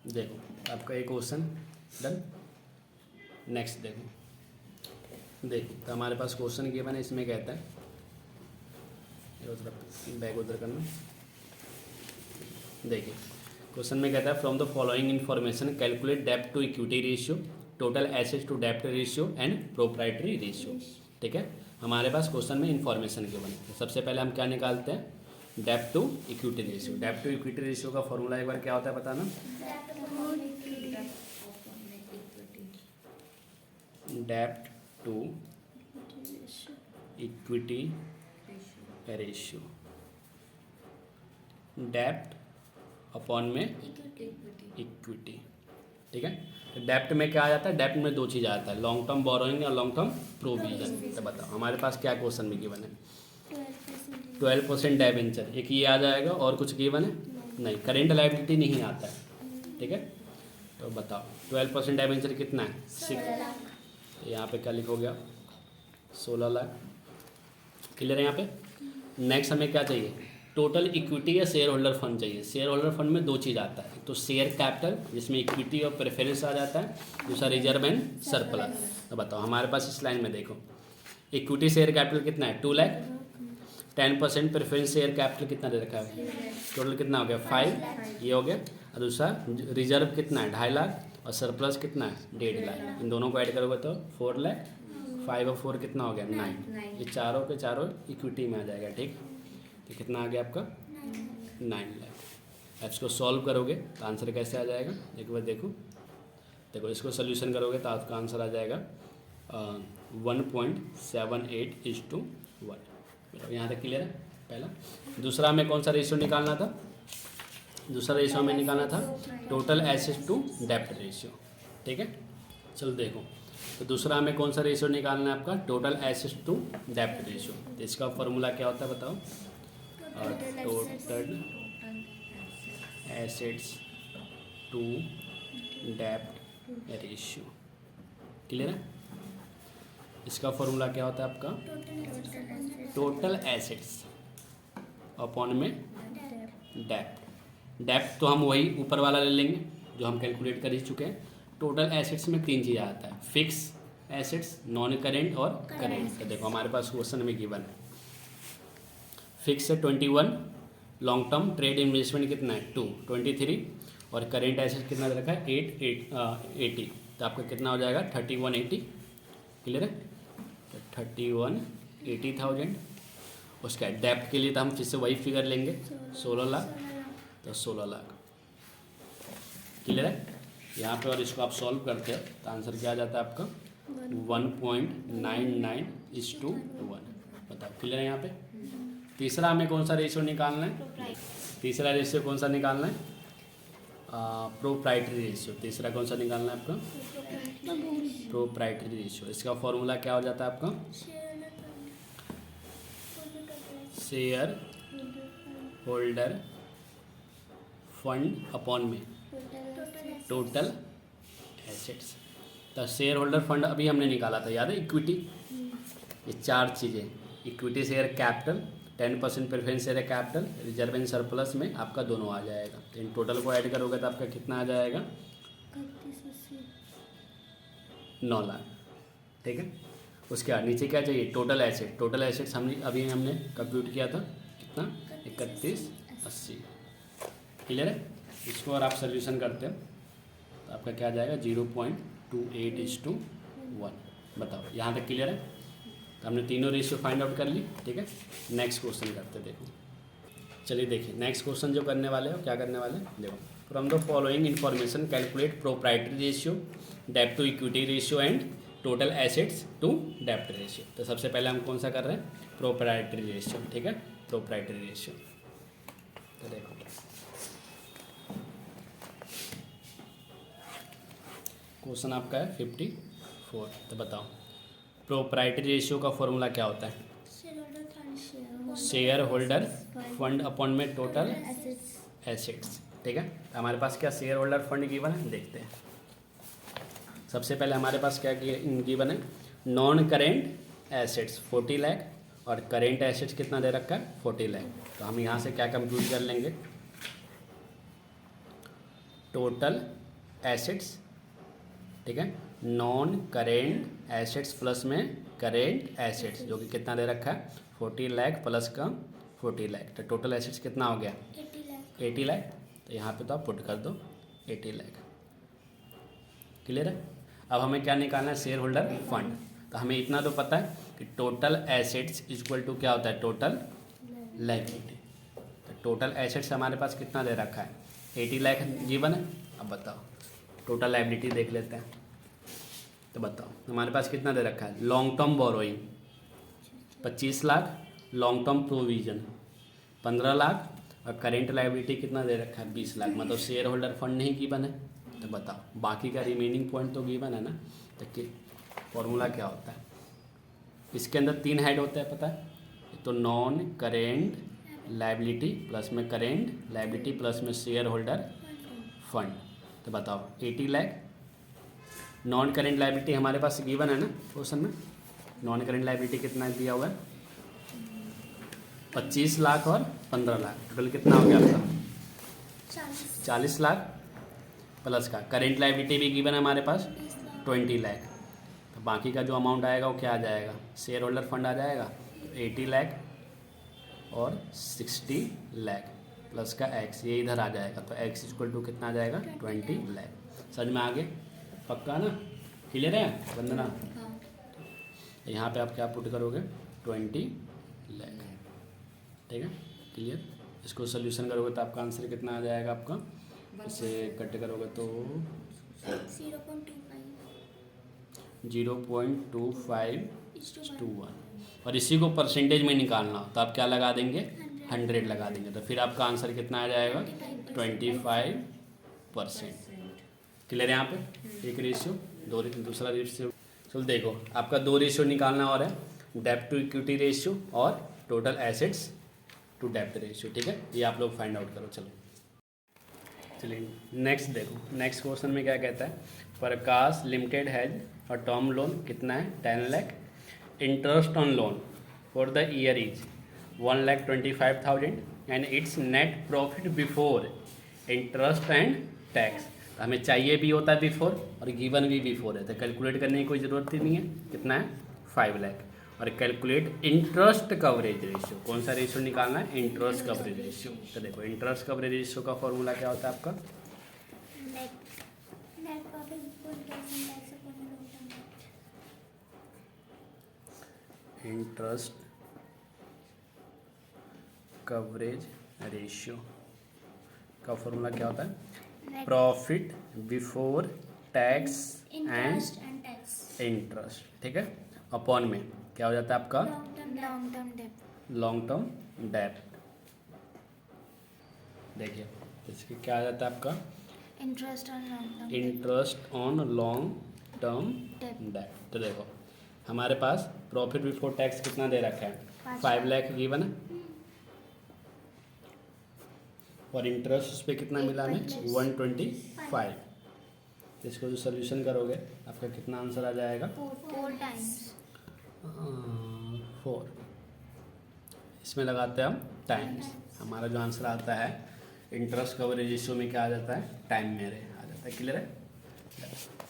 देखो आपका एक क्वेश्चन डन। नेक्स्ट देखो तो हमारे पास क्वेश्चन गिवन है, इसमें कहता है बैग उधर करना। देखिए क्वेश्चन में कहता है from the following information calculate डेब्ट to equity ratio, total assets to डेब्ट रेशियो एंड प्रोप्राइटरी रेशियो। ठीक है, हमारे पास क्वेश्चन में इन्फॉर्मेशन गिवन है। तो सबसे पहले हम क्या निकालते हैं, डेब्ट टू इक्विटी रेशियो। डेब्ट टू इक्विटी रेशियो का फॉर्मूला एक बार क्या होता है बताना। डेब्ट टू इक्विटी रेशियो, डेब्ट अपॉन में इक्विटी। ठीक है, तो डेब्ट में क्या आ जाता है, डेब्ट में दो चीज़ आता है, लॉन्ग टर्म बोरोइंग और लॉन्ग टर्म प्रोविजन। तो बताओ हमारे पास क्या क्वेश्चन में गिवन है, 12% डिबेंचर, एक ये आ जाएगा और कुछ गिवन है नहीं, करेंट लायबिलिटी नहीं आता है। ठीक है, तो बताओ 12% डिबेंचर कितना है, 6। यहाँ पे क्या लिखोगे आप, 16 लाख। क्लियर है यहाँ पे। नेक्स्ट हमें क्या चाहिए, टोटल इक्विटी या शेयर होल्डर फंड चाहिए। शेयर होल्डर फंड में दो चीज़ आता है, तो शेयर कैपिटल जिसमें इक्विटी और प्रेफरेंस आ जाता है, दूसरा रिजर्व एंड सरप्लस। तो बताओ हमारे पास इस लाइन में देखो, इक्विटी शेयर कैपिटल कितना है 2 लाख, 10% प्रेफरेंस शेयर कैपिटल कितना दे रखा है, टोटल कितना हो गया 5, ये हो गया। और दूसरा रिजर्व कितना है 2.5 लाख और सरप्लस कितना है 1.5 लाख। इन दोनों को ऐड करोगे तो 4 लाख, 5 और 4 कितना हो गया 9। ये चारों के चारों इक्विटी में आ जाएगा। ठीक, तो कितना आ गया आपका 9 लाख। अब इसको सॉल्व करोगे तो आंसर कैसे आ जाएगा, एक बार देखो इसको सोल्यूशन करोगे तो आपका आंसर आ जाएगा 1.78:1। यहाँ तक क्लियर है पहला। दूसरा हमें कौन सा रेशियो निकालना था, दूसरा रेशियो हमें निकालना था टोटल एसेट्स टू डेब्ट रेशियो। ठीक है, चलो देखो तो दूसरा हमें कौन सा रेशियो निकालना है आपका, टोटल एसेट्स टू डेब्ट रेशियो। तो इसका फॉर्मूला क्या होता है बताओ, टोटल एसेट्स टू डेब्ट रेशियो। क्लियर है, इसका फॉर्मूला क्या होता है आपका, टोटल एसेट्स अपॉन में डेब्ट। डेब्ट तो हम वही ऊपर वाला ले लेंगे जो हम कैलकुलेट कर ही चुके हैं। टोटल एसेट्स में 3 चीज़ आता है, फिक्स एसेट्स, नॉन करेंट और करेंट। तो देखो हमारे पास क्वेश्चन में गिवन है, फिक्स है 21, लॉन्ग टर्म ट्रेड इन्वेस्टमेंट कितना है 2, 23 और करेंट एसेट कितना दे रखा है 80। तो आपका कितना हो जाएगा 3180। क्लियर है, तो 3180,000। उसका डेब्ट के लिए तो हम फिर से वही फिगर लेंगे 16 लाख, तो 16 लाख। क्लियर है यहाँ पे। और इसको आप सॉल्व करते हो तो आंसर क्या आ जाता है आपका 1.99:1। बताओ क्लियर है यहाँ पे। तीसरा हमें कौन सा रेशियो निकालना है, तीसरा रेशियो कौन सा निकालना है, प्रोप्राइटरी रेशियो। तीसरा कौन सा निकालना है आपका, प्रोप्राइटरी रेशियो। इसका फॉर्मूला क्या हो जाता है आपका, शेयर होल्डर फंड अपॉन में टोटल एसेट्स। तो शेयर होल्डर फंड अभी हमने निकाला था, याद है, इक्विटी। ये 4 चीज़ें, equity share capital, 10% preference share capital, reserve and surplus में आपका दोनों आ जाएगा। तो इन टोटल को ऐड करोगे तो आपका कितना आ जाएगा 9 लाख। ठीक है, उसके बाद नीचे क्या चाहिए, टोटल एसेट। टोटल एसेट्स हमने कंप्यूट किया था कितना 3180। क्लियर है, इसको और आप सोल्यूशन करते हो तो आपका क्या आ जाएगा 0.28:1। बताओ यहाँ तक क्लियर है। तो हमने तीनों रेशियो फाइंड आउट कर ली। ठीक है, नेक्स्ट क्वेश्चन करते हैं। देखो चलिए देखिए नेक्स्ट क्वेश्चन जो करने वाले हो, क्या करने वाले हैं, देखो from the following information calculate proprietary ratio, डेब्ट to equity ratio and total assets to डेब्ट रेशियो। तो सबसे पहले हम कौन सा कर रहे हैं, प्रोप्राइटरी रेशियो। ठीक है, प्रोप्राइटरी रेशियो। तो देखो क्वेश्चन आपका है 54। तो बताओ प्रोप्राइटरी रेशियो का फॉर्मूला क्या होता है, शेयर होल्डर फंड अपॉन में टोटल एसेट्स। ठीक है, तो हमारे पास क्या शेयर होल्डर फंड गिवन है, देखते हैं। सबसे पहले हमारे पास क्या गिवन है, नॉन करेंट एसेट्स 40 लाख और करेंट एसेट्स कितना दे रखा है 40 लाख। तो हम यहाँ से क्या कंप्यूट कर लेंगे, टोटल एसेट्स, ठीक है, नॉन करेंट एसेट्स प्लस में करेंट एसेट्स, जो कि कितना दे रखा है 40 लाख प्लस का 40 लाख, तो टोटल एसेट्स कितना हो गया 80 लाख। तो यहाँ पे तो आप पुट कर दो 80 लाख। क्लियर है। अब हमें क्या निकालना है, शेयर होल्डर फंड। तो हमें इतना तो पता है कि टोटल एसेट्स इक्वल टू क्या होता है टोटल लायबिलिटी। तो टोटल एसेट्स हमारे पास कितना दे रखा है 80 लाख गिवन है। अब बताओ टोटल लायबिलिटी देख लेते हैं। तो बताओ हमारे पास कितना दे रखा है, long term borrowing 25 lakh, long term provision 15 lakh, और करेंट लायबिलिटी कितना दे रखा है 20 लाख। मतलब शेयर होल्डर फंड नहीं गिवन है। तो बताओ बाकी का रिमेनिंग पॉइंट तो गिवन है ना। तो फॉर्मूला क्या होता है, इसके अंदर 3 हेड होते हैं पता है। तो नॉन करेंट लायबिलिटी प्लस में करेंट लायबिलिटी प्लस में शेयर होल्डर फंड। तो बताओ 80 लाख, नॉन करेंट लायबिलिटी हमारे पास गिवन है ना क्वेश्चन में। नॉन करेंट लायबिलिटी कितना दिया हुआ है 25 लाख और 15 लाख, टोटल कितना हो गया आपका 40 लाख प्लस का करेंट लायबिलिटी भी गिवन है हमारे पास 20 लाख। तो बाकी का जो अमाउंट आएगा वो क्या आ जाएगा, शेयर होल्डर फंड आ जाएगा 80 लाख और 60 लाख प्लस का एक्स, ये इधर आ जाएगा। तो एक्स इक्वल टू कितना आ जाएगा 20 लाख। समझ में आगे पक्का ना, क्लियर है वंदना। यहाँ पे आप क्या पुट करोगे 20 लाख, ठीक है क्लियर। इसको सोल्यूशन करोगे तो आपका आंसर कितना आ जाएगा आपका, इसे कट करोगे तो 0.25:1, और इसी को परसेंटेज में निकालना हो तो आप क्या लगा देंगे 100 लगा देंगे। तो फिर आपका आंसर कितना आ जाएगा 25%। क्लियर है यहाँ पे एक रेशियो दूसरा रेशियो। चलो देखो आपका 2 रेशियो निकालना और है, डेब्ट टू इक्विटी रेशियो और टोटल एसेट्स टू डेब्ट रेशियो, ठीक है। ये आप लोग फाइंड आउट करो। चलो चलिए नेक्स्ट देखो, नेक्स्ट क्वेश्चन में क्या कहता है, प्रकाश लिमिटेड हैज और टर्म लोन कितना है 10 lakh, interest on loan for the year is 1,25,000 and it's net profit before interest and tax. हमें चाहिए भी होता है बिफोर और गिवन भी बिफोर है, तो कैलकुलेट करने की कोई ज़रूरत ही नहीं है। कितना है 5 लाख। और कैलकुलेट इंटरेस्ट कवरेज रेशियो, कौन सा रेशियो निकालना है इंटरेस्ट कवरेज रेशियो। तो देखो इंटरेस्ट कवरेज रेशियो का फॉर्मूला क्या होता है आपका, इंटरेस्ट कवरेज रेशियो का फॉर्मूला क्या होता है, profit before tax and interest, ठीक है, अपॉन में क्या हो जाता है आपका लॉन्ग टर्म डेब्ट। देखिए इसके क्या आ जाता है आपका इंटरेस्ट ऑन लॉन्ग टर्म डेब्ट। तो देखो हमारे पास प्रॉफिट बिफोर टैक्स कितना दे रखा है 5 लाख गिवन है, और इंटरेस्ट उस पर कितना मिला हमें 125। तो इसको जो सोल्यूशन करोगे आपका कितना आंसर आ जाएगा 4। इसमें लगाते हैं हम टाइम्स, हमारा जो आंसर आता है इंटरेस्ट कवरेज रेशियो में क्या आ जाता है टाइम मेरे आ जाता है। क्लियर है।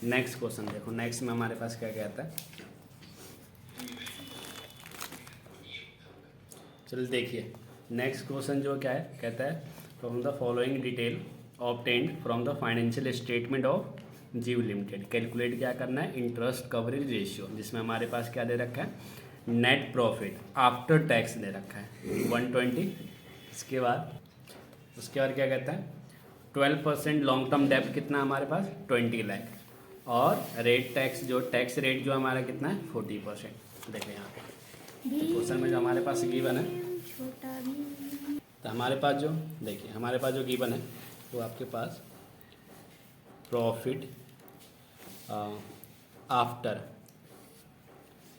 नेक्स्ट क्वेश्चन देखो, नेक्स्ट में हमारे पास क्या कहता है, चलिए देखिए नेक्स्ट क्वेश्चन जो क्या है कहता है, from the following detail obtained from the financial statement of जीव लिमिटेड, कैलकुलेट क्या करना है इंटरेस्ट कवरेज रेशियो, जिसमें हमारे पास क्या दे रखा है नेट प्रॉफिट आफ्टर टैक्स दे रखा है 120। उसके बाद क्या कहता है 12% लॉन्ग टर्म डेब्ट कितना हमारे पास 20 लाख, और रेट टैक्स जो टैक्स रेट जो हमारा कितना है 40%। देखिए यहाँ पे क्वेश्चन में जो हमारे पास गिवन है, तो हमारे पास जो देखिए हमारे पास जो गिवन है वो आपके पास प्रॉफिट आफ्टर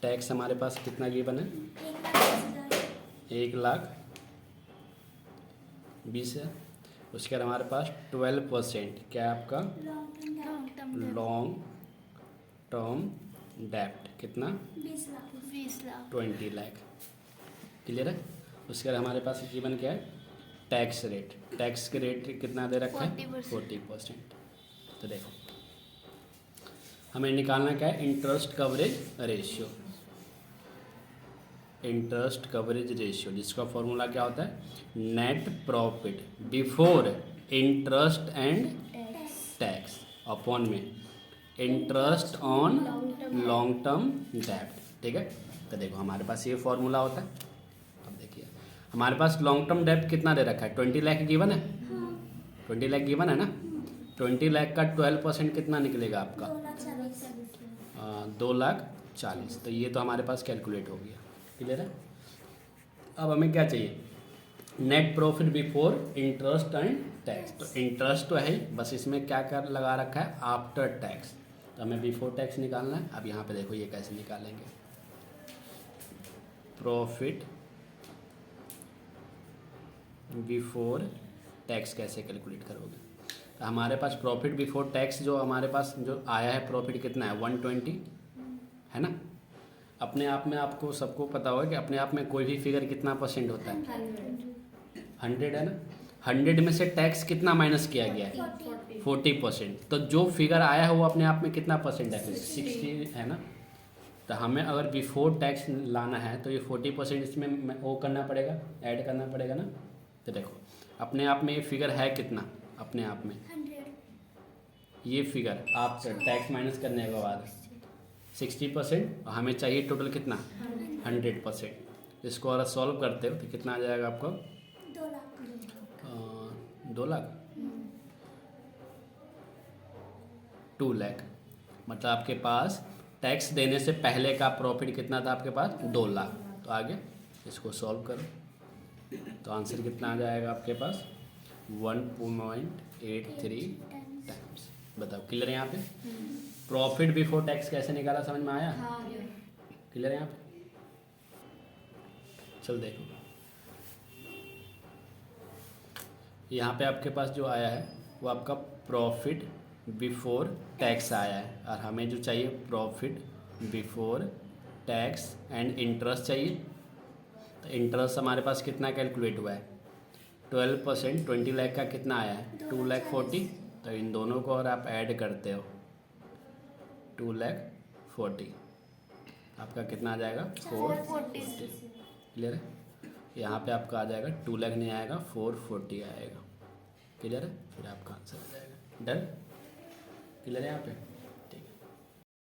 टैक्स हमारे पास कितना गिवन है 1,20,000 है। उसके बाद हमारे पास 12% क्या है आपका लॉन्ग टर्म डेब्ट कितना 20 लाख। क्लियर है। उसके बाद हमारे पास गिवन क्या है टैक्स रेट, टैक्स के रेट कितना दे रखा है 40%। 40%। तो देखो हमें निकालना क्या है, interest coverage ratio. Interest coverage ratio जिसका फॉर्मूला क्या होता है, net profit before interest and tax upon में इंटरेस्ट ऑन लॉन्ग टर्म डेब्ट। ठीक है, तो देखो हमारे पास ये फॉर्मूला होता है। अब देखिए हमारे पास लॉन्ग टर्म डेब्ट कितना दे रखा है, 20 लाख गिवन है। 20 लाख गिवन है ना, 20 लाख का 12% कितना निकलेगा आपका, 2,40,000। तो ये तो हमारे पास कैलकुलेट हो गया, क्लियर है। अब हमें क्या चाहिए, net profit before interest and tax. तो इंटरेस्ट तो है ही, बस इसमें क्या कर लगा रखा है, आफ्टर टैक्स। तो हमें बिफोर टैक्स निकालना है। अब यहाँ पे देखो ये कैसे निकालेंगे, प्रॉफिट बिफोर टैक्स कैसे कैलकुलेट करोगे। तो हमारे पास प्रॉफिट बिफोर टैक्स जो हमारे पास जो आया है प्रॉफिट कितना है 120 है ना। अपने आप में आपको सबको पता होगा कि अपने आप में कोई भी फिगर कितना परसेंट होता है, 100 है ना। 100 में से टैक्स कितना माइनस किया गया है 40%। तो जो फिगर आया है वो अपने आप में कितना परसेंट है 60 है ना। तो हमें अगर बिफोर टैक्स लाना है तो ये 40% इसमें वो करना पड़ेगा, ऐड करना पड़ेगा ना। तो देखो अपने आप में ये फिगर है कितना, अपने आप में ये फिगर आप टैक्स माइनस करने के बाद 60%, और हमें चाहिए टोटल कितना 100%। इसको अगर सॉल्व करते हो तो कितना आ जाएगा आपको 2 लाख 2 लाख। मतलब आपके पास टैक्स देने से पहले का प्रॉफिट कितना था आपके पास 2 लाख। तो आगे इसको सॉल्व करो तो आंसर कितना आ जाएगा आपके पास 1.83 टाइम्स। बताओ क्लियर है यहाँ पे। प्रॉफिट बिफोर टैक्स कैसे निकाला समझ में आया, क्लियर है यहाँ पे। चल देखो यहाँ पे आपके पास जो आया है वो आपका प्रॉफिट बिफोर टैक्स आया है, और हमें जो चाहिए profit before tax and interest चाहिए। तो इंटरेस्ट हमारे पास कितना कैलकुलेट हुआ है 12%, 20 लाख का कितना आया है 2,40,000। तो इन दोनों को अगर आप ऐड करते हो 2,40,000 आपका कितना आ जाएगा 440। क्लियर है। यहाँ पे आपका आ जाएगा 2 लाख नहीं आएगा 440 आएगा, क्लियर है। फिर आपका आंसर आ जाएगा डन, क्लियर है यहाँ पे।